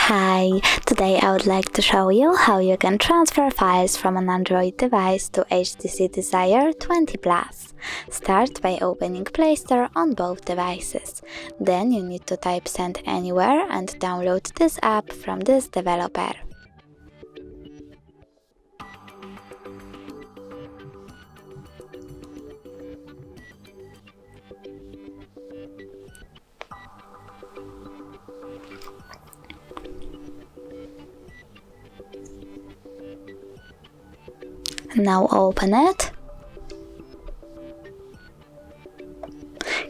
Hi, today I would like to show you how you can transfer files from an Android device to HTC Desire 20 Plus. Start by opening Play Store on both devices. Then you need to type Send Anywhere and download this app from this developer. Now open it.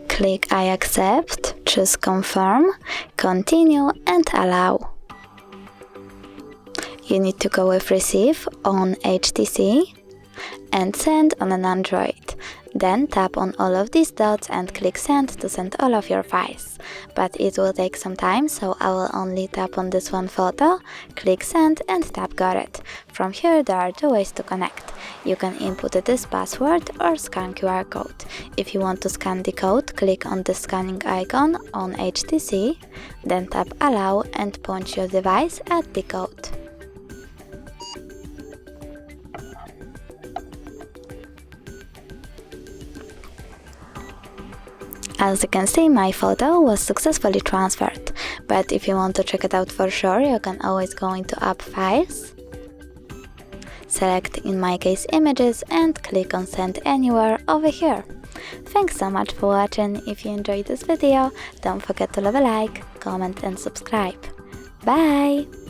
Click I accept, choose Confirm, Continue and Allow. You need to go with Receive on HTC and Send on an Android. Then tap on all of these dots and click Send to send all of your files. But it will take some time, so I will only tap on this one photo, click Send and tap Got it. From here there are two ways to connect. You can input this password or scan QR code. If you want to scan the code, click on the scanning icon on HTC, then tap Allow and point your device at the code. As you can see, my photo was successfully transferred, but if you want to check it out for sure, you can always go into App Files, select in my case Images and click on Send Anywhere over here. Thanks so much for watching. If you enjoyed this video, don't forget to leave a like, comment and subscribe. Bye!